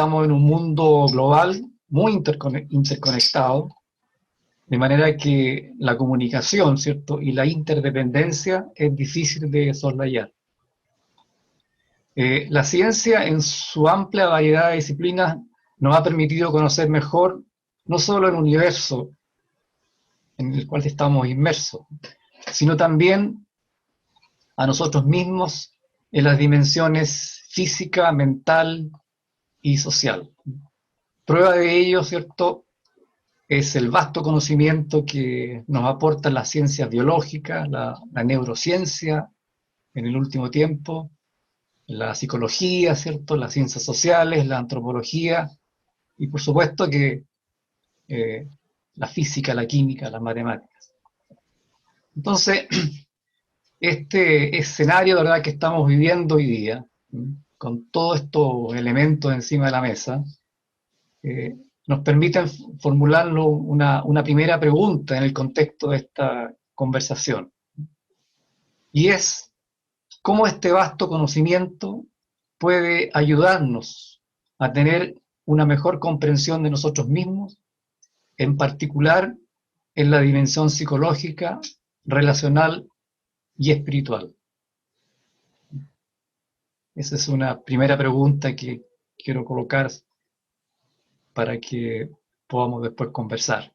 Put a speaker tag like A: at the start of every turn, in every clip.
A: estamos en un mundo global muy interconectado, de manera que la comunicación, ¿cierto?, y la interdependencia es difícil de soslayar. La ciencia, en su amplia variedad de disciplinas, nos ha permitido conocer mejor no solo el universo en el cual estamos inmersos, sino también a nosotros mismos en las dimensiones física, mental y social. Prueba de ello, ¿cierto?, es el vasto conocimiento que nos aportan las ciencias biológicas, la neurociencia en el último tiempo, la psicología, ¿cierto?, las ciencias sociales, la antropología, y por supuesto que la física, la química, las matemáticas. Entonces, este escenario, ¿verdad?, que estamos viviendo hoy día, con todos estos elementos encima de la mesa, nos permiten formularnos una primera pregunta en el contexto de esta conversación. Y es, ¿cómo este vasto conocimiento puede ayudarnos a tener una mejor comprensión de nosotros mismos, en particular en la dimensión psicológica, relacional y espiritual? Esa es una primera pregunta que quiero colocar para que podamos después conversar.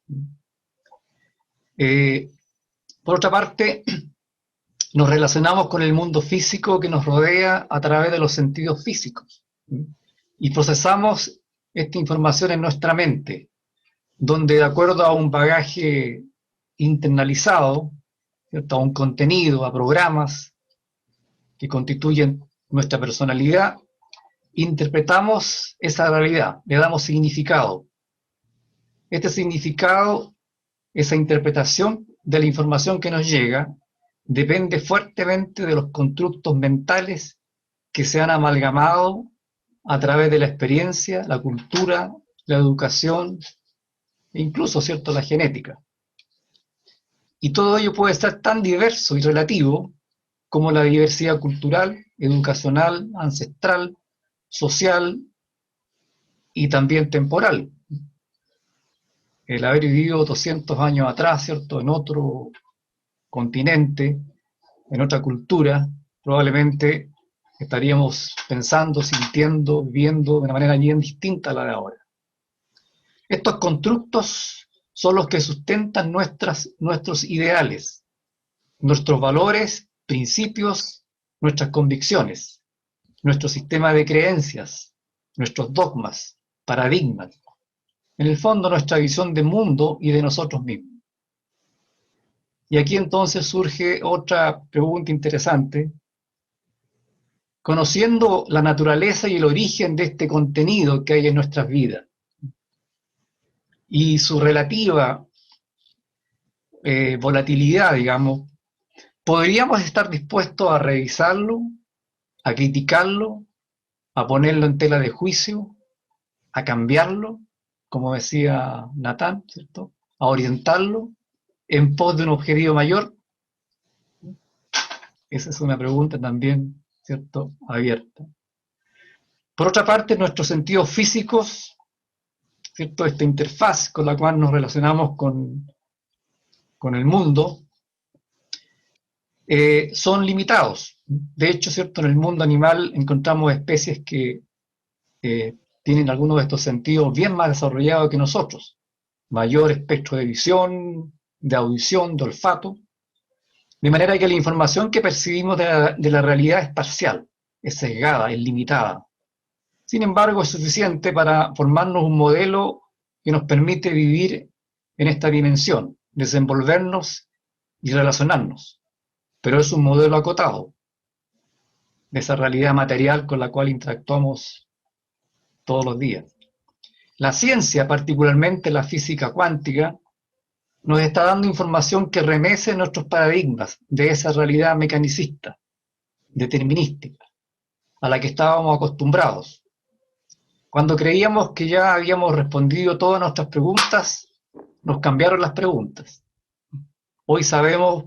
A: Por otra parte, nos relacionamos con el mundo físico que nos rodea a través de los sentidos físicos y procesamos esta información en nuestra mente, donde de acuerdo a un bagaje internalizado, ¿cierto?, a un contenido, a programas que constituyen nuestra personalidad, interpretamos esa realidad, le damos significado. Este significado, esa interpretación de la información que nos llega, depende fuertemente de los constructos mentales que se han amalgamado a través de la experiencia, la cultura, la educación e incluso, ¿cierto?, la genética. Y todo ello puede ser tan diverso y relativo como la diversidad cultural, educacional, ancestral, social y también temporal. El haber vivido 200 años atrás, ¿cierto?, en otro continente, en otra cultura, probablemente estaríamos pensando, sintiendo, viviendo de una manera bien distinta a la de ahora. Estos constructos son los que sustentan nuestros ideales, nuestros valores, principios, nuestras convicciones, nuestro sistema de creencias, nuestros dogmas, paradigmas, en el fondo nuestra visión de mundo y de nosotros mismos. Y aquí entonces surge otra pregunta interesante. Conociendo la naturaleza y el origen de este contenido que hay en nuestras vidas y su relativa volatilidad, digamos, ¿podríamos estar dispuestos a revisarlo, a criticarlo, a ponerlo en tela de juicio, a cambiarlo, como decía Natán, ¿cierto?, a orientarlo en pos de un objetivo mayor? Esa es una pregunta también, ¿cierto?, abierta. Por otra parte, nuestros sentidos físicos, ¿cierto?, esta interfaz con la cual nos relacionamos con el mundo, son limitados. De hecho, ¿cierto?, en el mundo animal encontramos especies que tienen algunos de estos sentidos bien más desarrollados que nosotros. Mayor espectro de visión, de audición, de olfato. De manera que la información que percibimos de la realidad es parcial, es sesgada, es limitada. Sin embargo, es suficiente para formarnos un modelo que nos permite vivir en esta dimensión, desenvolvernos y relacionarnos. Pero es un modelo acotado de esa realidad material con la cual interactuamos todos los días. La ciencia, particularmente la física cuántica, nos está dando información que remece nuestros paradigmas de esa realidad mecanicista, determinística, a la que estábamos acostumbrados. Cuando creíamos que ya habíamos respondido todas nuestras preguntas, nos cambiaron las preguntas. Hoy sabemos,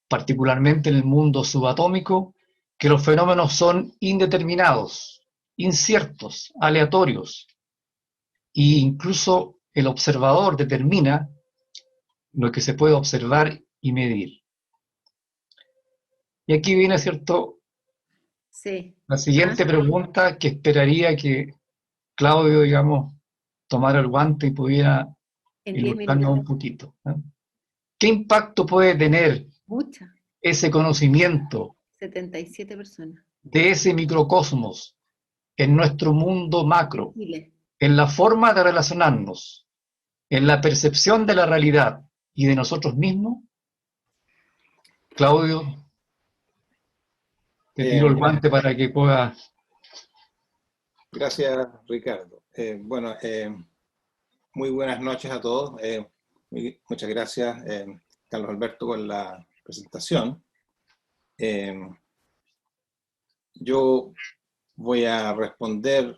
A: particularmente en el mundo subatómico, que los fenómenos son indeterminados, inciertos, aleatorios, incluso el observador determina lo que se puede observar y medir. Y aquí viene, ¿cierto?,
B: Sí.
A: la siguiente pregunta que esperaría que Claudio, digamos, tomara el guante y pudiera
B: En 10
A: ilustrarnos
B: minutos.
A: un poquito, ¿no? ¿Qué impacto puede tener
B: Muchas.
A: ese conocimiento
B: 77 personas.
A: de ese microcosmos en nuestro mundo macro,
B: Chile.
A: en la forma de relacionarnos, en la percepción de la realidad y de nosotros mismos? Claudio, te tiro el guante para que puedas.
C: Gracias, Ricardo. Muy buenas noches a todos. Muchas gracias, Carlos Alberto, por la presentación. Yo voy a responder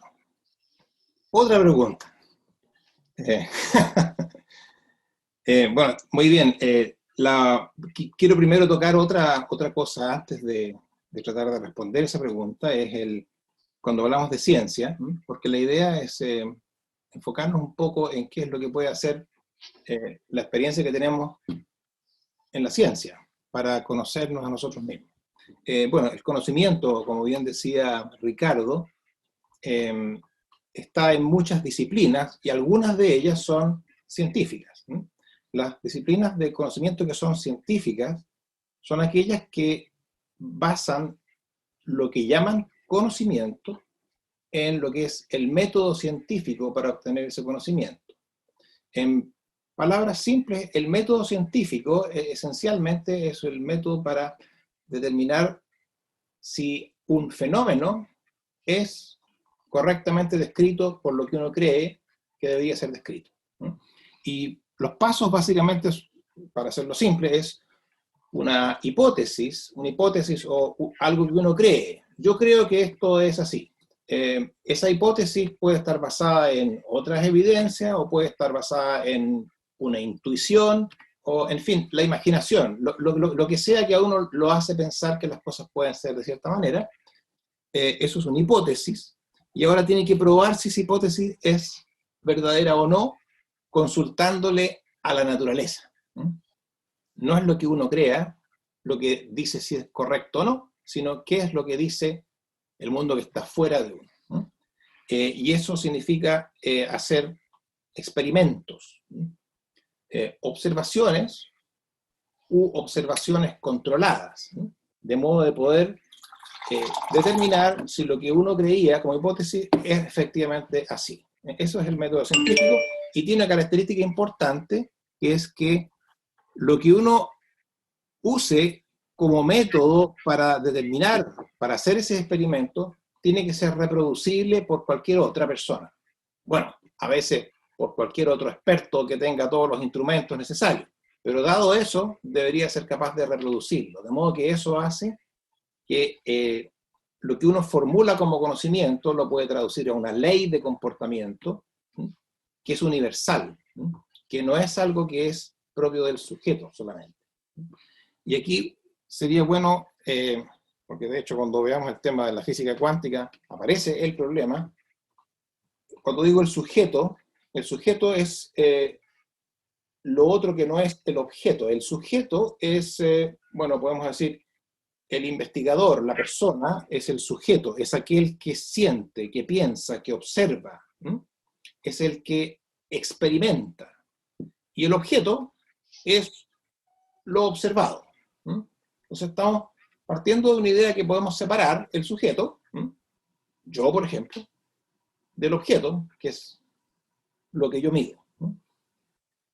C: otra pregunta. Bueno, muy bien. Quiero primero tocar otra cosa antes de tratar de responder esa pregunta. Cuando hablamos de ciencia, porque la idea es enfocarnos un poco en qué es lo que puede hacer la experiencia que tenemos en la ciencia para conocernos a nosotros mismos. Bueno, el conocimiento, como bien decía Ricardo, está en muchas disciplinas y algunas de ellas son científicas. Las disciplinas de conocimiento que son científicas son aquellas que basan lo que llaman conocimiento en lo que es el método científico para obtener ese conocimiento. En palabras simples, el método científico esencialmente es el método para determinar si un fenómeno es correctamente descrito por lo que uno cree que debería ser descrito. Y los pasos básicamente, para hacerlo simple, es una hipótesis o algo que uno cree. Yo creo que esto es así. Esa hipótesis puede estar basada en otras evidencias o puede estar basada en una intuición o, en fin, la imaginación. Lo que sea que a uno lo hace pensar que las cosas pueden ser de cierta manera, eso es una hipótesis. Y ahora tiene que probar si esa hipótesis es verdadera o no, consultándole a la naturaleza. No es lo que uno crea, lo que dice si es correcto o no, sino qué es lo que dice el mundo que está fuera de uno. Y eso significa hacer experimentos, observaciones u observaciones controladas, de modo de poder determinar si lo que uno creía como hipótesis es efectivamente así. Eso es el método científico y tiene una característica importante, que es que lo que uno use como método para determinar, para hacer ese experimento, tiene que ser reproducible por cualquier otra persona. Bueno, a veces por cualquier otro experto que tenga todos los instrumentos necesarios, pero dado eso, debería ser capaz de reproducirlo, de modo que eso hace que lo que uno formula como conocimiento lo puede traducir a una ley de comportamiento que es universal, que no es algo que es propio del sujeto solamente. Y aquí sería bueno, porque de hecho cuando veamos el tema de la física cuántica aparece el problema. Cuando digo el sujeto es lo otro que no es el objeto. El sujeto es, bueno, podemos decir, el investigador, la persona, es el sujeto, es aquel que siente, que piensa, que observa, es el que experimenta. Y el objeto es lo observado. Entonces estamos partiendo de una idea que podemos separar el sujeto, yo por ejemplo, del objeto, que es lo que yo mido.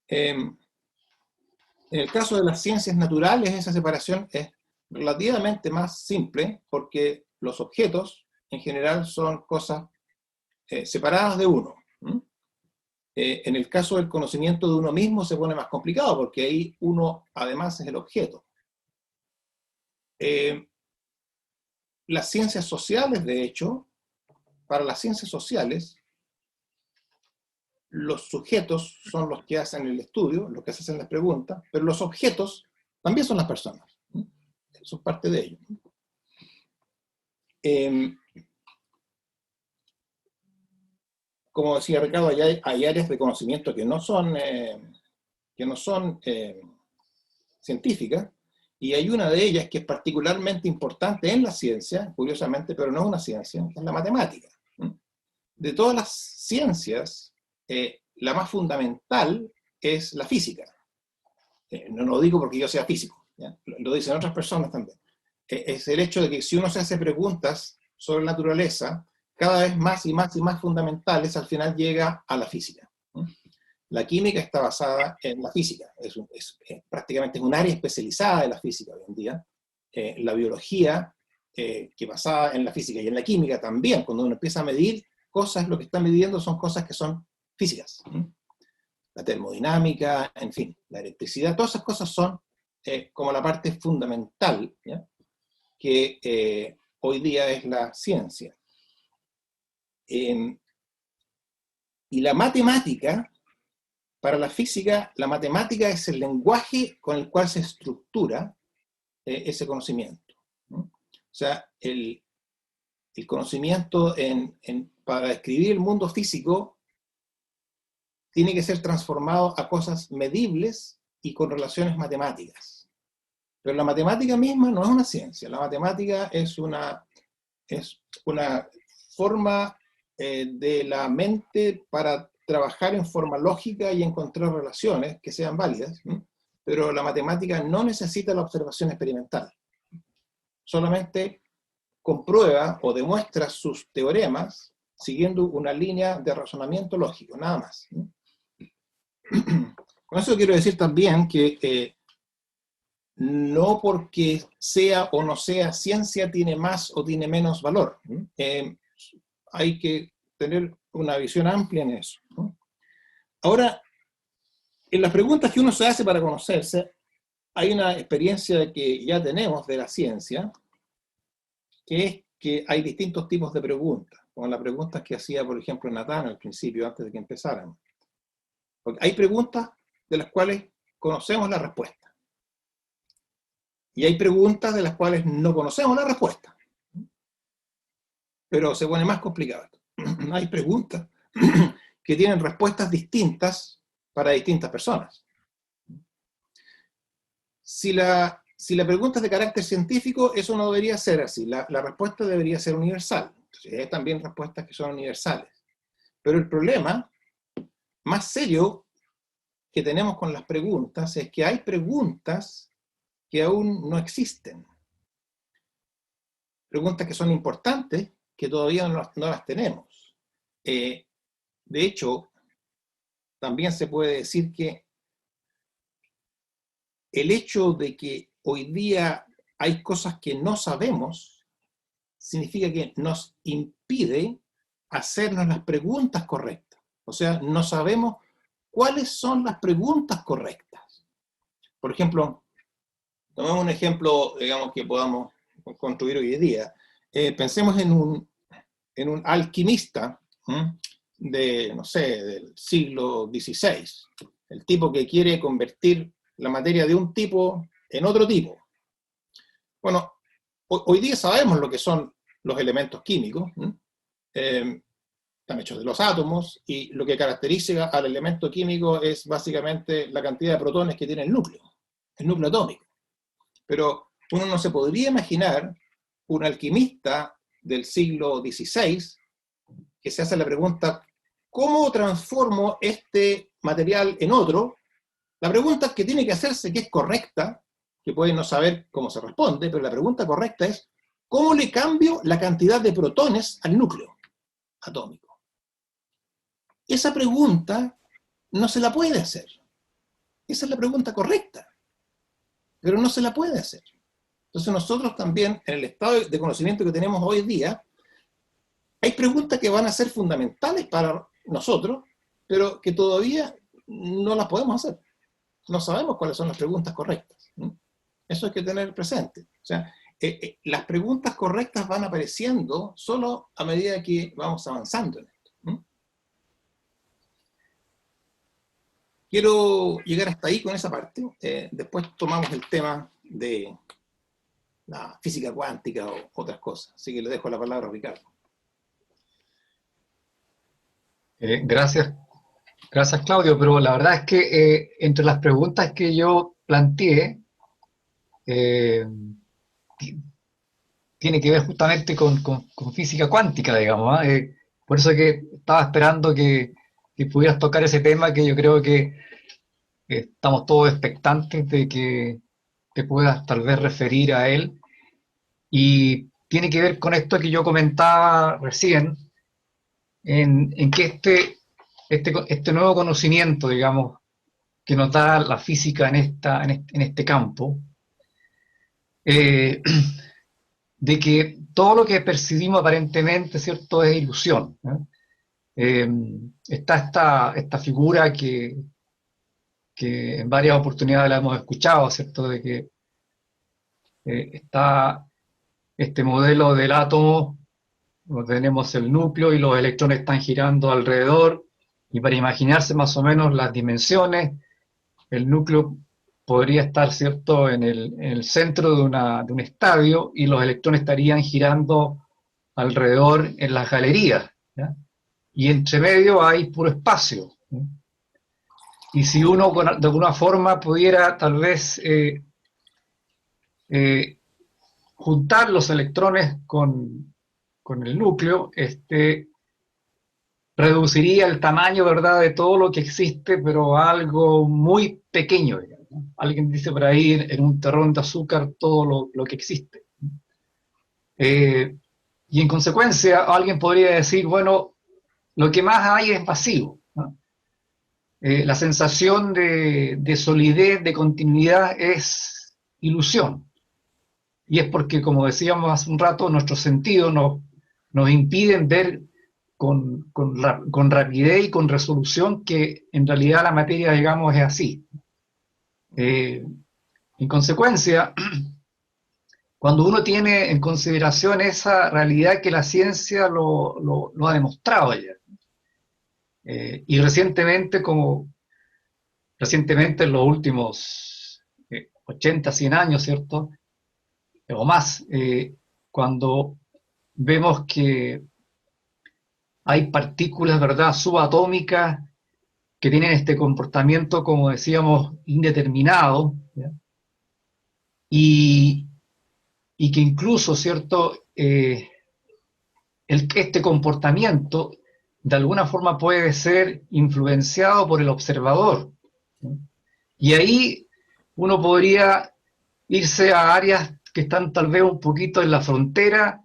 C: En el caso de las ciencias naturales, esa separación es relativamente más simple, porque los objetos en general son cosas separadas de uno. En el caso del conocimiento de uno mismo se pone más complicado, porque ahí uno además es el objeto. Las ciencias sociales, de hecho, para las ciencias sociales, los sujetos son los que hacen el estudio, los que se hacen las preguntas, pero los objetos también son las personas. Son parte de ello. como decía Ricardo, hay áreas de conocimiento que no son científicas, y hay una de ellas que es particularmente importante en la ciencia, curiosamente, pero no es una ciencia, es la matemática. De todas las ciencias, la más fundamental es la física. No lo digo porque yo sea físico, ¿ya? Lo dicen otras personas también. Es el hecho de que si uno se hace preguntas sobre la naturaleza, cada vez más y más y más fundamentales, al final llega a la física. La química está basada en la física, prácticamente es un área especializada de la física hoy en día. La biología, que basada en la física y en la química también, cuando uno empieza a medir cosas, lo que está midiendo son cosas que son físicas. La termodinámica, en fin, la electricidad, todas esas cosas son como la parte fundamental, ¿ya? Que hoy día es la ciencia. Y la matemática, para la física, la matemática es el lenguaje con el cual se estructura ese conocimiento, ¿no? O sea, el conocimiento para describir el mundo físico tiene que ser transformado a cosas medibles y con relaciones matemáticas. Pero la matemática misma no es una ciencia. La matemática es una forma de la mente para trabajar en forma lógica y encontrar relaciones que sean válidas, ¿no? Pero la matemática no necesita la observación experimental. Solamente comprueba o demuestra sus teoremas siguiendo una línea de razonamiento lógico, nada más, ¿no? Con eso quiero decir también que no porque sea o no sea ciencia tiene más o tiene menos valor. Hay que tener una visión amplia en eso, ¿no? Ahora, en las preguntas que uno se hace para conocerse, hay una experiencia que ya tenemos de la ciencia, que es que hay distintos tipos de preguntas, como las preguntas que hacía, por ejemplo, Natán al principio, antes de que empezáramos. Porque hay preguntas de las cuales conocemos la respuesta. Y hay preguntas de las cuales no conocemos la respuesta. Pero se pone más complicado. Hay preguntas que tienen respuestas distintas para distintas personas. Si la pregunta es de carácter científico, eso no debería ser así. La respuesta debería ser universal. Entonces, hay también respuestas que son universales. Pero el problema más serio que tenemos con las preguntas es que hay preguntas que aún no existen. Preguntas que son importantes, que todavía no las tenemos. De hecho, también se puede decir que el hecho de que hoy día hay cosas que no sabemos, significa que nos impide hacernos las preguntas correctas. O sea, no sabemos cuáles son las preguntas correctas. Por ejemplo, tomemos un ejemplo, digamos, que podamos construir hoy día. Pensemos en un alquimista no sé, del siglo XVI. El tipo que quiere convertir la materia de un tipo en otro tipo. Bueno, hoy día sabemos lo que son los elementos químicos. Están hechos de los átomos, y lo que caracteriza al elemento químico es básicamente la cantidad de protones que tiene el núcleo atómico. Pero uno no se podría imaginar un alquimista del siglo XVI que se hace la pregunta, ¿cómo transformo este material en otro? La pregunta que tiene que hacerse, que es correcta, que puede no saber cómo se responde, pero la pregunta correcta es, ¿cómo le cambio la cantidad de protones al núcleo atómico? Esa pregunta no se la puede hacer. Esa es la pregunta correcta, pero no se la puede hacer. Entonces nosotros también, en el estado de conocimiento que tenemos hoy día, hay preguntas que van a ser fundamentales para nosotros, pero que todavía no las podemos hacer. No sabemos cuáles son las preguntas correctas. Eso hay que tener presente. O sea, las preguntas correctas van apareciendo solo a medida que vamos avanzando en esto. Quiero llegar hasta ahí con esa parte. Después tomamos el tema de la física cuántica o otras cosas. Así que le dejo la palabra a Ricardo.
A: Gracias, gracias Claudio, pero la verdad es que entre las preguntas que yo planteé, eh, ti- tiene que ver justamente con física cuántica, digamos, ¿ah? Por eso que estaba esperando que pudieras tocar ese tema que yo creo que estamos todos expectantes de que te puedas tal vez referir a él. Y tiene que ver con esto que yo comentaba recién, en que este nuevo conocimiento, digamos, que nos da la física en este campo, eh, de que todo lo que percibimos aparentemente, ¿cierto?, es ilusión, ¿no? Eh, Está esta figura que en varias oportunidades la hemos escuchado, ¿cierto?, de que está este modelo del átomo, donde tenemos el núcleo y los electrones están girando alrededor, y para imaginarse más o menos las dimensiones, el núcleo podría estar, ¿cierto?, en el centro de un estadio y los electrones estarían girando alrededor en las galerías, ¿ya? Y entre medio hay puro espacio, ¿no? Y si uno de alguna forma pudiera tal vez eh, juntar los electrones con el núcleo, reduciría el tamaño, ¿verdad?, de todo lo que existe, pero a algo muy pequeño, digamos, ¿no? Alguien dice por ahí, en un terrón de azúcar, todo lo que existe. Y en consecuencia, alguien podría decir, bueno, lo que más hay es vacío, ¿no? La sensación de solidez, de continuidad es ilusión. Y es porque, como decíamos hace un rato, nuestros sentidos nos impiden ver con rapidez y con resolución que en realidad la materia, digamos, es así. En consecuencia, cuando uno tiene en consideración esa realidad que la ciencia lo ha demostrado ya, y recientemente en los últimos 80, 100 años, ¿cierto?, o más, cuando vemos que hay partículas, ¿verdad?, subatómicas que tienen este comportamiento, como decíamos, indeterminado, ¿ya? Y, y que incluso, ¿cierto?, este comportamiento de alguna forma puede ser influenciado por el observador, ¿no? Y ahí uno podría irse a áreas que están tal vez un poquito en la frontera,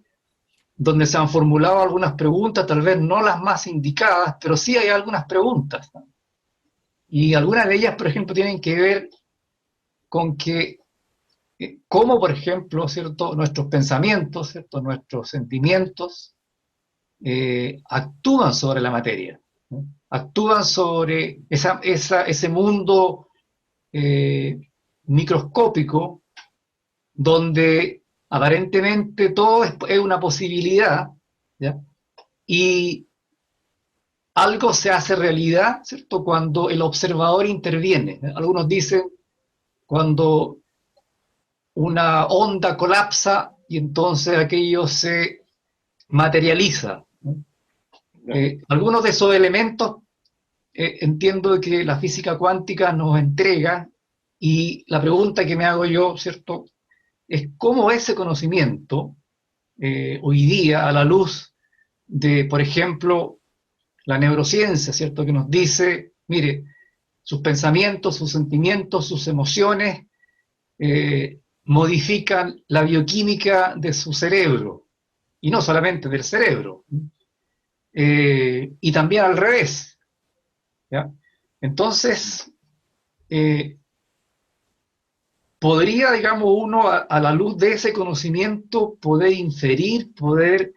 A: donde se han formulado algunas preguntas, tal vez no las más indicadas, pero sí hay algunas preguntas, ¿no? Y algunas de ellas, por ejemplo, tienen que ver con que cómo, por ejemplo, ¿cierto?, nuestros pensamientos, ¿cierto?, nuestros sentimientos actúan sobre la materia, ¿no? Actúan sobre ese mundo eh, microscópico donde aparentemente todo es una posibilidad, ¿ya? Y algo se hace realidad, ¿cierto?, cuando el observador interviene. Algunos dicen cuando una onda colapsa y entonces aquello se materializa, ¿no? Algunos de esos elementos entiendo que la física cuántica nos entrega, y la pregunta que me hago yo, ¿cierto?, es cómo ese conocimiento hoy día, a la luz de, por ejemplo, la neurociencia, ¿cierto?, que nos dice, mire, sus pensamientos, sus sentimientos, sus emociones modifican la bioquímica de su cerebro, y no solamente del cerebro, y también al revés, ¿ya? Entonces, eh, podría, digamos, uno a la luz de ese conocimiento poder inferir, poder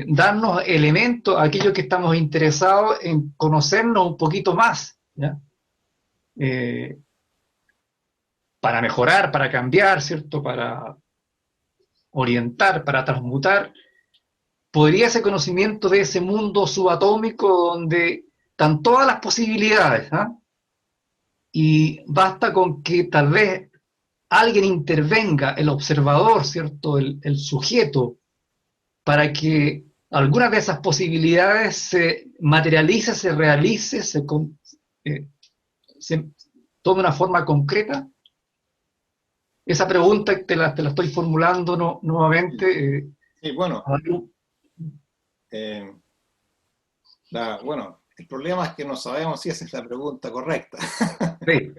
A: darnos elementos, aquellos que estamos interesados en conocernos un poquito más, ¿ya? Eh, para mejorar, para cambiar, ¿cierto?, para orientar, para transmutar. ¿Podría ese conocimiento de ese mundo subatómico donde están todas las posibilidades, ¿ah? Y basta con que tal vez alguien intervenga, el observador, ¿cierto?, el sujeto, para que alguna de esas posibilidades se materialice, se realice, se tome una forma concreta? Esa pregunta te la estoy formulando nuevamente.
C: Sí, bueno, bueno, el problema es que no sabemos si esa es la pregunta correcta.
A: Sí,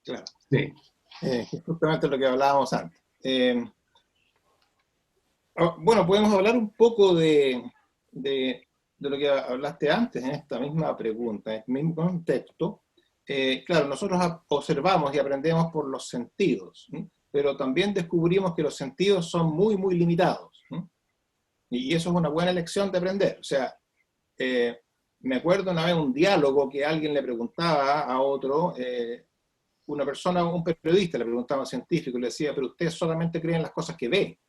C: Claro.
A: sí.
C: Que es justamente lo que hablábamos antes. Bueno, podemos hablar un poco de lo que hablaste antes en esta misma pregunta, en este mismo contexto. Claro, nosotros observamos y aprendemos por los sentidos, ¿sí? Pero también descubrimos que los sentidos son muy, muy limitados, ¿sí? Y eso es una buena lección de aprender. O sea, me acuerdo una vez un diálogo que alguien le preguntaba a otro, una persona, un periodista le preguntaba a un científico y le decía, pero usted solamente cree en las cosas que ve.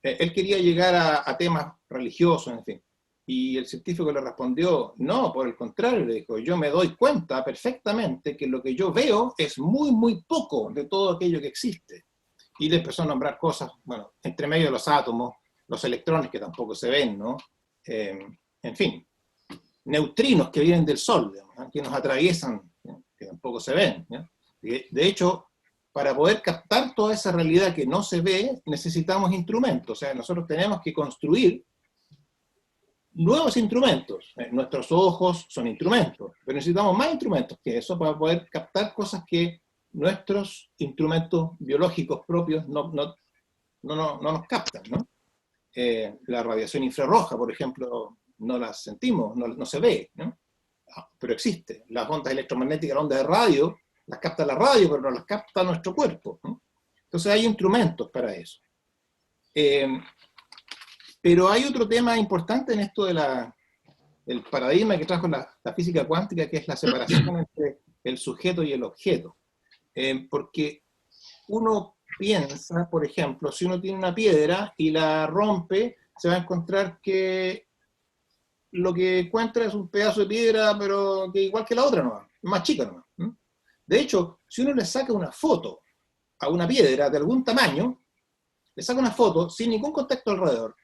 C: Él quería llegar a temas religiosos, en fin. Y el científico le respondió, no, por el contrario, le dijo, yo me doy cuenta perfectamente que lo que yo veo es muy, muy poco de todo aquello que existe. Y le empezó a nombrar cosas, bueno, entre medio de los átomos, los electrones que tampoco se ven, ¿no? En fin, neutrinos que vienen del Sol, digamos, que nos atraviesan, ¿no? Que tampoco se ven, ¿no? De hecho, para poder captar toda esa realidad que no se ve, necesitamos instrumentos. O sea, nosotros tenemos que construir nuevos instrumentos. Nuestros ojos son instrumentos, pero necesitamos más instrumentos que eso para poder captar cosas que nuestros instrumentos biológicos propios no nos captan, ¿no? La radiación infrarroja, por ejemplo, no la sentimos, no se ve, ¿no? Pero existe. Las ondas electromagnéticas, las ondas de radio, las capta la radio, pero no las capta nuestro cuerpo, ¿no? Entonces hay instrumentos para eso. Pero hay otro tema importante en esto del paradigma que trajo la física cuántica, que es la separación entre el sujeto y el objeto. Porque uno piensa, por ejemplo, si uno tiene una piedra y la rompe, se va a encontrar que lo que encuentra es un pedazo de piedra, pero que igual que la otra nomás, más chica nomás. De hecho, si uno le saca una foto a una piedra de algún tamaño, le saca una foto sin ningún contexto alrededor,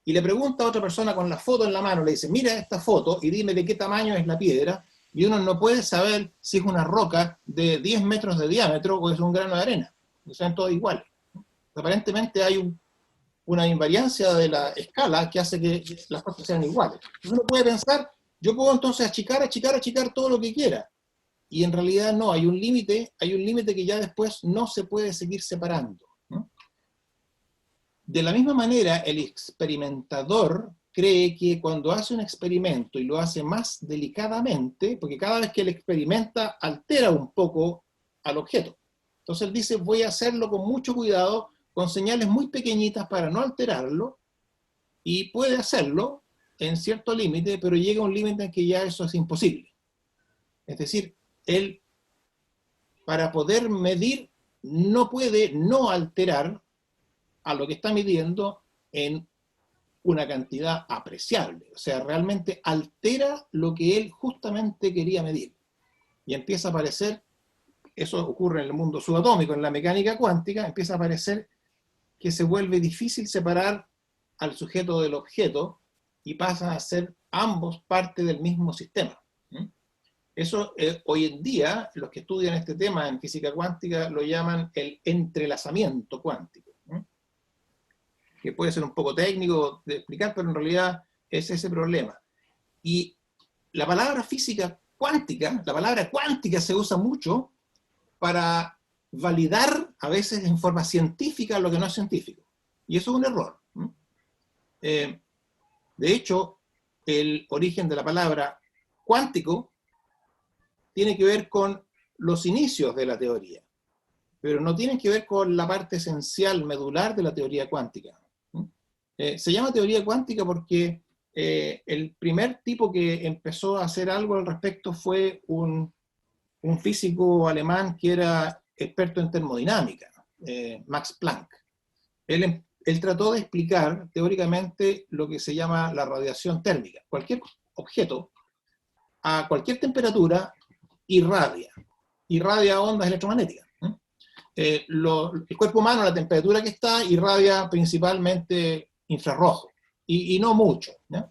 C: y le pregunta a otra persona con la foto en la mano, le dice, mira esta foto y dime de qué tamaño es la piedra, y uno no puede saber si es una roca de 10 metros de diámetro o es un grano de arena. Son todos iguales. Aparentemente hay una invariancia de la escala que hace que las cosas sean iguales. Entonces uno puede pensar, yo puedo entonces achicar todo lo que quiera. Y en realidad no, hay un límite que ya después no se puede seguir separando, ¿no? De la misma manera, el experimentador cree que cuando hace un experimento y lo hace más delicadamente, porque cada vez que él experimenta altera un poco al objeto. Entonces él dice, voy a hacerlo con mucho cuidado, con señales muy pequeñitas para no alterarlo, y puede hacerlo en cierto límite, pero llega a un límite en que ya eso es imposible. Es decir, él, para poder medir, no puede no alterar a lo que está midiendo en una cantidad apreciable. O sea, realmente altera lo que él justamente quería medir. Y empieza a aparecer, eso ocurre en el mundo subatómico, en la mecánica cuántica, empieza a aparecer que se vuelve difícil separar al sujeto del objeto y pasan a ser ambos parte del mismo sistema. Eso hoy en día, los que estudian este tema en física cuántica lo llaman el entrelazamiento cuántico, que puede ser un poco técnico de explicar, pero en realidad es ese problema. Y la palabra física cuántica, la palabra cuántica se usa mucho para validar a veces en forma científica lo que no es científico. Y eso es un error. De hecho, el origen de la palabra cuántico tiene que ver con los inicios de la teoría, pero no tiene que ver con la parte esencial, medular de la teoría cuántica. Se llama teoría cuántica porque el primer tipo que empezó a hacer algo al respecto fue un físico alemán que era experto en termodinámica, Max Planck. Él trató de explicar teóricamente lo que se llama la radiación térmica. Cualquier objeto, a cualquier temperatura, irradia ondas electromagnéticas. El cuerpo humano, a la temperatura que está, irradia principalmente infrarrojo. y no mucho, ¿ya?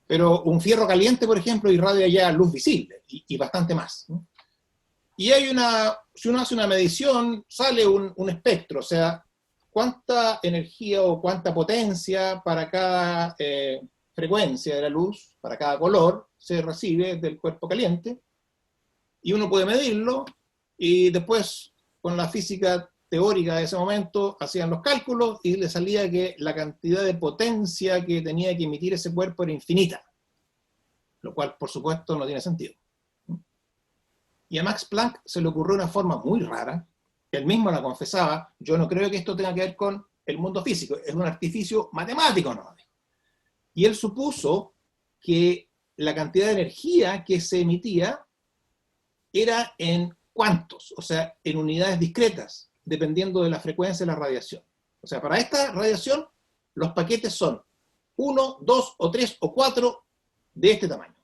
C: Pero un fierro caliente, por ejemplo, irradia ya luz visible, y bastante más, ¿no? Y hay si uno hace una medición, sale un espectro, o sea, cuánta energía o cuánta potencia para cada frecuencia de la luz, para cada color, se recibe del cuerpo caliente, y uno puede medirlo, y después, con la física teórica de ese momento, hacían los cálculos, y le salía que la cantidad de potencia que tenía que emitir ese cuerpo era infinita, lo cual, por supuesto, no tiene sentido. Y a Max Planck se le ocurrió una forma muy rara, él mismo la confesaba: yo no creo que esto tenga que ver con el mundo físico, es un artificio matemático, ¿no? Y él supuso que la cantidad de energía que se emitía era en cuantos, o sea, en unidades discretas, dependiendo de la frecuencia de la radiación. O sea, para esta radiación, los paquetes son 1, 2 o 3 o 4 de este tamaño.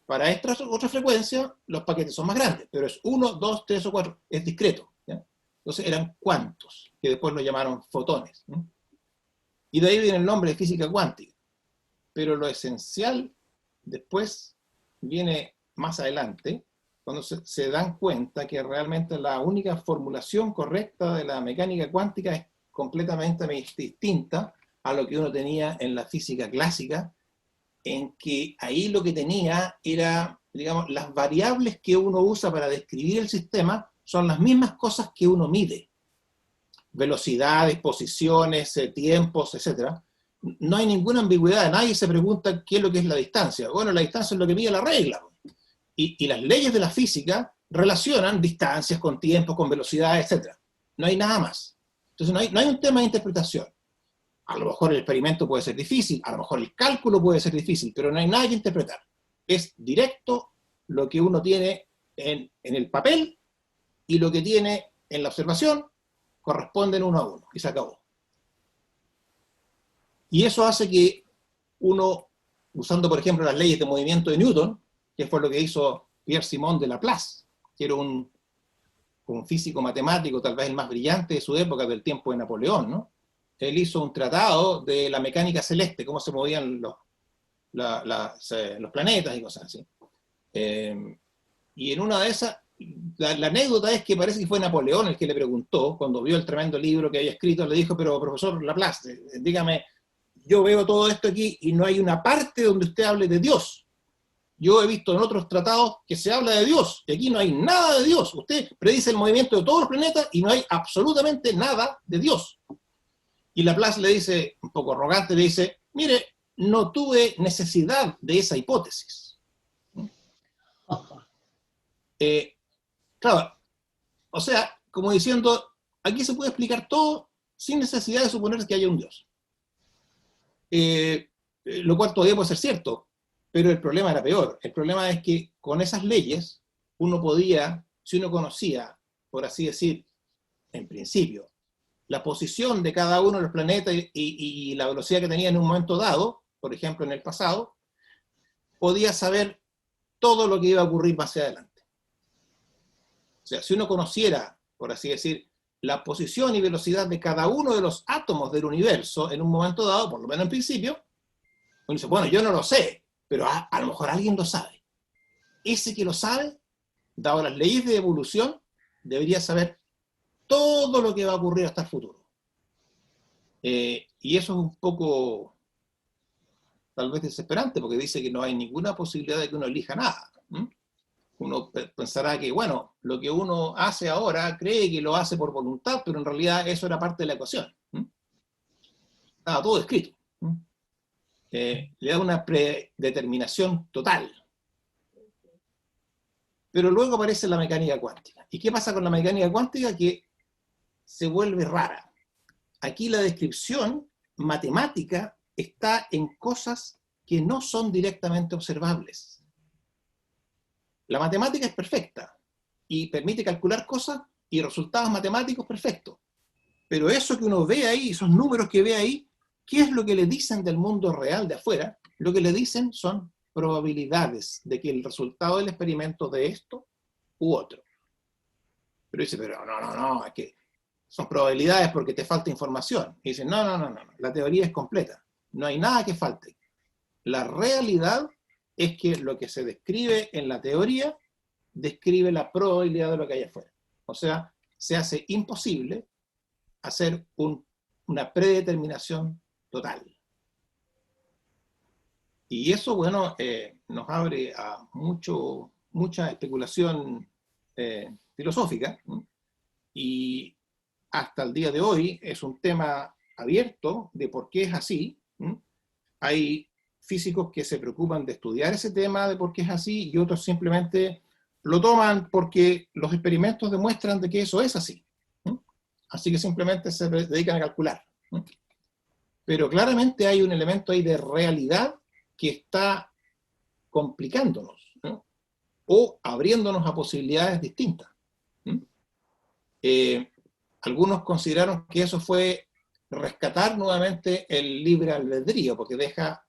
C: Para esta otra frecuencia, los paquetes son más grandes, pero es 1, 2, 3 o 4, es discreto, ¿ya? Entonces eran cuantos, que después lo llamaron fotones, ¿no? Y de ahí viene el nombre de física cuántica. Pero lo esencial después viene más adelante, cuando se dan cuenta que realmente la única formulación correcta de la mecánica cuántica es completamente distinta a lo que uno tenía en la física clásica, en que ahí lo que tenía era, digamos, las variables que uno usa para describir el sistema son las mismas cosas que uno mide. Velocidades, posiciones, tiempos, etc. No hay ninguna ambigüedad, nadie se pregunta qué es lo que es la distancia. Bueno, la distancia es lo que mide la regla. Y las leyes de la física relacionan distancias con tiempos, con velocidades, etc. No hay nada más. Entonces no hay un tema de interpretación. A lo mejor el experimento puede ser difícil, a lo mejor el cálculo puede ser difícil, pero no hay nada que interpretar. Es directo lo que uno tiene en el papel, y lo que tiene en la observación corresponden uno a uno, y se acabó. Y eso hace que uno, usando por ejemplo las leyes de movimiento de Newton, que fue lo que hizo Pierre-Simon de Laplace, que era un físico matemático tal vez el más brillante de su época, del tiempo de Napoleón, ¿no? Él hizo un tratado de la mecánica celeste, cómo se movían los planetas y cosas así. Y en una de esas, la anécdota es que parece que fue Napoleón el que le preguntó, cuando vio el tremendo libro que había escrito, le dijo: pero profesor Laplace, dígame, yo veo todo esto aquí y no hay una parte donde usted hable de Dios. Yo he visto en otros tratados que se habla de Dios, y aquí no hay nada de Dios. Usted predice el movimiento de todos los planetas y no hay absolutamente nada de Dios. Y Laplace le dice, un poco arrogante, le dice: mire, no tuve necesidad de esa hipótesis. Claro, o sea, como diciendo, aquí se puede explicar todo sin necesidad de suponer que haya un Dios. Lo cual todavía puede ser cierto, pero el problema era peor. El problema es que con esas leyes uno podía, si uno conocía, por así decir, en principio, la posición de cada uno de los planetas y la velocidad que tenía en un momento dado, por ejemplo en el pasado, podía saber todo lo que iba a ocurrir más hacia adelante. O sea, si uno conociera, por así decir, la posición y velocidad de cada uno de los átomos del universo en un momento dado, por lo menos en principio, uno dice: bueno, yo no lo sé, pero a lo mejor alguien lo sabe. Ese que lo sabe, dado las leyes de evolución, debería saber todo lo que va a ocurrir hasta el futuro. Y eso es un poco, tal vez, desesperante, porque dice que no hay ninguna posibilidad de que uno elija nada. Uno pensará que, bueno, lo que uno hace ahora cree que lo hace por voluntad, pero en realidad eso era parte de la ecuación. Estaba todo escrito. Le da una predeterminación total. Pero luego aparece la mecánica cuántica. ¿Y qué pasa con la mecánica cuántica? Que se vuelve rara. Aquí la descripción matemática está en cosas que no son directamente observables. La matemática es perfecta y permite calcular cosas y resultados matemáticos perfectos. Pero eso que uno ve ahí, esos números que ve ahí, ¿qué es lo que le dicen del mundo real de afuera? Lo que le dicen son probabilidades de que el resultado del experimento de esto u otro. Pero dice: pero no, es que son probabilidades porque te falta información. Y dice: no, la teoría es completa. no hay nada que falte. La realidad es que lo que se describe en la teoría describe la probabilidad de lo que hay afuera. O sea, se hace imposible hacer una predeterminación total. Y eso, bueno, nos abre a mucha especulación filosófica, ¿no? Y hasta el día de hoy es un tema abierto de por qué es así, ¿no? Hay físicos que se preocupan de estudiar ese tema de por qué es así, y otros simplemente lo toman porque los experimentos demuestran de que eso es así, ¿no? Así que simplemente se dedican a calcular, ¿no? Pero claramente hay un elemento ahí de realidad que está complicándonos, ¿no? O abriéndonos a posibilidades distintas, ¿no? Algunos consideraron que eso fue rescatar nuevamente el libre albedrío, porque deja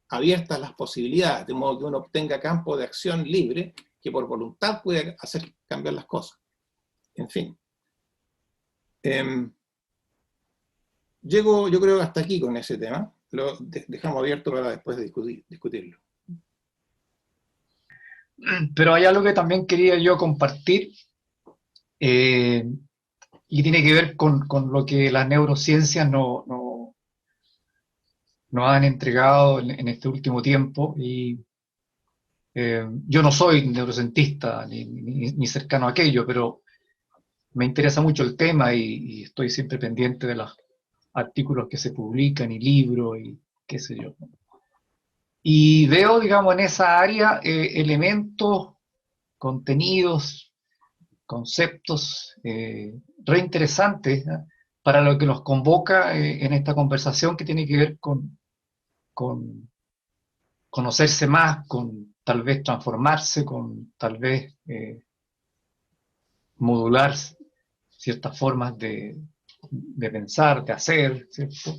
C: abiertas las posibilidades, de modo que uno obtenga campo de acción libre que por voluntad puede hacer cambiar las cosas. En fin. Llego, yo creo, hasta aquí con ese tema. Lo dejamos abierto para después de discutirlo.
A: Pero hay algo que también quería yo compartir, y tiene que ver con lo que las neurociencias nos han entregado en este último tiempo. Y yo no soy neurocientista ni cercano a aquello, pero me interesa mucho el tema y estoy siempre pendiente de los artículos que se publican y libros y qué sé yo. Y veo, digamos, en esa área elementos, contenidos, conceptos re interesantes, ¿eh? Para lo que nos convoca en esta conversación, que tiene que ver con conocerse más, con tal vez transformarse, con tal vez modular ciertas formas de pensar, de hacer, ¿cierto?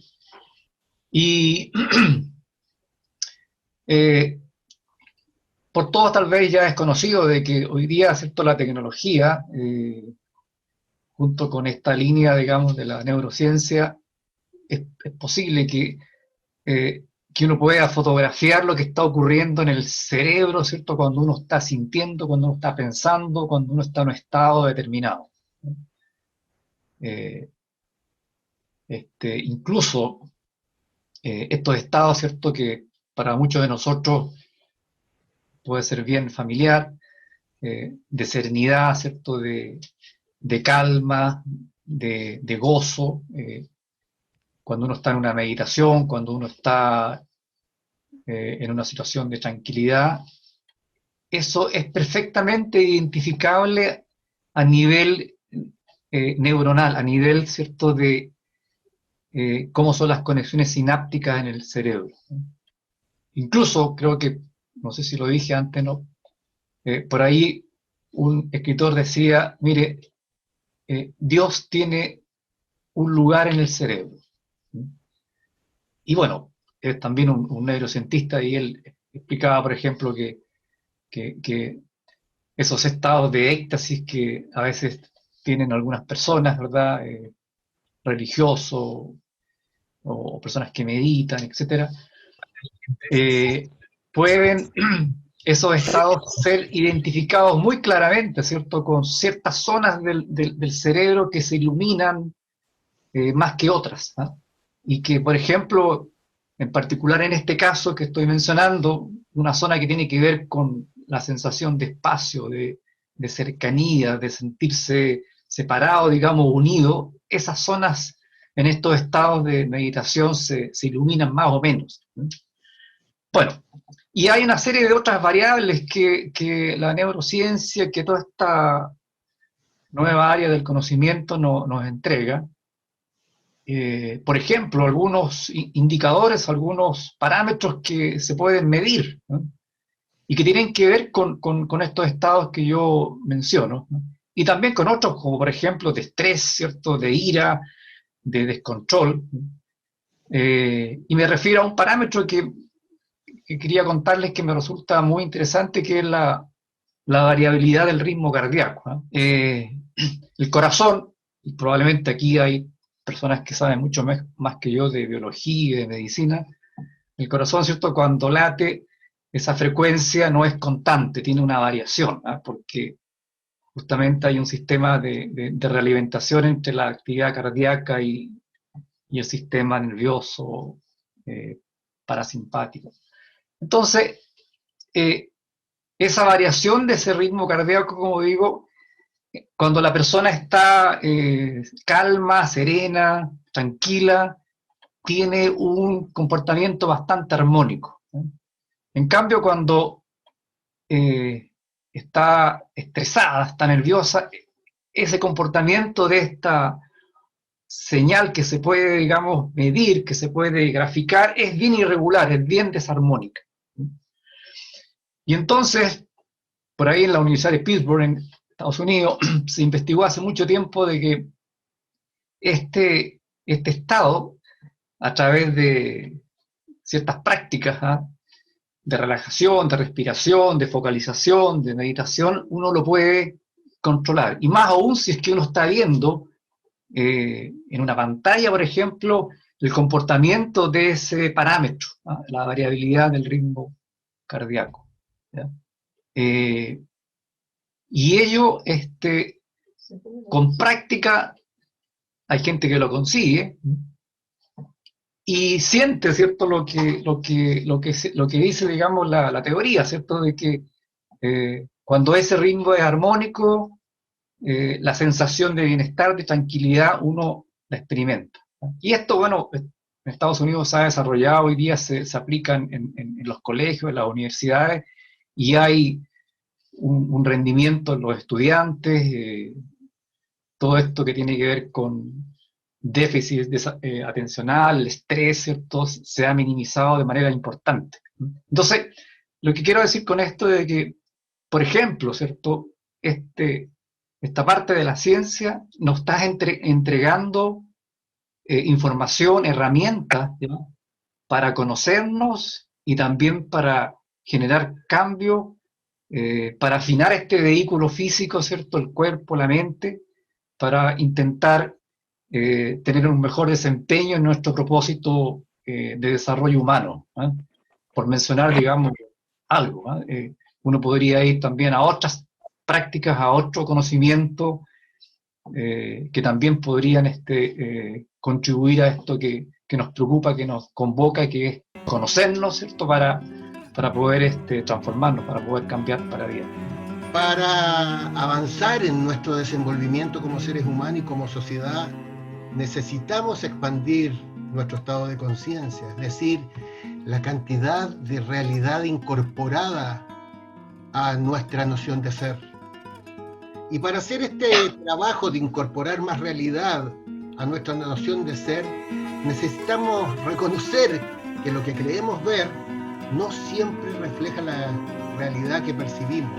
A: Y por todos tal vez ya es conocido de que hoy día, ¿cierto?, la tecnología, junto con esta línea, digamos, de la neurociencia, es posible que uno pueda fotografiar lo que está ocurriendo en el cerebro, ¿cierto?, cuando uno está sintiendo, cuando uno está pensando, cuando uno está en un estado determinado. Incluso estos estados, ¿cierto?, que para muchos de nosotros puede ser bien familiar, de serenidad, ¿cierto?, de calma, de gozo, cuando uno está en una meditación, cuando uno está en una situación de tranquilidad, eso es perfectamente identificable a nivel neuronal, a nivel, ¿cierto?, de cómo son las conexiones sinápticas en el cerebro. Incluso, creo que, no sé si lo dije antes, ¿no? Por ahí un escritor decía, mire, Dios tiene un lugar en el cerebro. Y bueno, es también un neurocientista, y él explicaba, por ejemplo, que esos estados de éxtasis que a veces tienen algunas personas, ¿verdad?, religiosos o personas que meditan, etcétera, pueden esos estados ser identificados muy claramente, ¿cierto?, con ciertas zonas del cerebro que se iluminan más que otras, ¿no? Y que, por ejemplo, en particular en este caso que estoy mencionando, una zona que tiene que ver con la sensación de espacio, de cercanía, de sentirse separado, digamos, unido, esas zonas en estos estados de meditación se iluminan más o menos, ¿no? Bueno, y hay una serie de otras variables que la neurociencia, que toda esta nueva área del conocimiento nos entrega. Por ejemplo, algunos indicadores, algunos parámetros que se pueden medir, ¿no?, y que tienen que ver con estos estados que yo menciono, ¿no?, y también con otros, como por ejemplo de estrés, ¿cierto?, de ira, de descontrol. Y me refiero a un parámetro que quería contarles que me resulta muy interesante, que es la variabilidad del ritmo cardíaco, ¿no? El corazón, y probablemente aquí hay personas que saben mucho más que yo de biología y de medicina, El corazón, ¿cierto? Cuando late, esa frecuencia no es constante, tiene una variación, ¿ah? Porque justamente hay un sistema de realimentación entre la actividad cardíaca y el sistema nervioso parasimpático. Entonces, esa variación de ese ritmo cardíaco, como digo, cuando la persona está calma, serena, tranquila, tiene un comportamiento bastante armónico. En cambio, cuando está estresada, está nerviosa, ese comportamiento de esta señal que se puede, digamos, medir, que se puede graficar, es bien irregular, es bien desarmónica. Y entonces, por ahí en la Universidad de Pittsburgh, en Estados Unidos, se investigó hace mucho tiempo de que este estado, a través de ciertas prácticas, de relajación, de respiración, de focalización, de meditación, uno lo puede controlar. Y más aún si es que uno está viendo en una pantalla, por ejemplo, el comportamiento de ese parámetro, la variabilidad del ritmo cardíaco. Y ello, con práctica, hay gente que lo consigue y siente, ¿cierto?, lo que dice, digamos, la teoría, ¿cierto?, de que cuando ese ritmo es armónico, la sensación de bienestar, de tranquilidad, uno la experimenta. Y esto, bueno, en Estados Unidos se ha desarrollado, hoy día se aplica en los colegios, en las universidades, y hay un rendimiento en los estudiantes, todo esto que tiene que ver con déficit atencional, estrés, ¿cierto?, se ha minimizado de manera importante. Entonces, lo que quiero decir con esto es que, por ejemplo, ¿cierto?, esta parte de la ciencia nos está entregando información, herramientas, ¿no?, para conocernos y también para generar cambios, para afinar este vehículo físico, ¿cierto?, el cuerpo, la mente, para intentar tener un mejor desempeño en nuestro propósito de desarrollo humano. Por mencionar, digamos, algo. Uno podría ir también a otras prácticas, a otro conocimiento que también podrían contribuir a esto que nos preocupa, que nos convoca, que es conocernos, ¿cierto?, para poder transformarnos, para poder cambiar para bien.
D: Para avanzar en nuestro desenvolvimiento como seres humanos y como sociedad, necesitamos expandir nuestro estado de conciencia, es decir, la cantidad de realidad incorporada a nuestra noción de ser. Y para hacer este trabajo de incorporar más realidad a nuestra noción de ser, necesitamos reconocer que lo que creemos ver no siempre refleja la realidad que percibimos.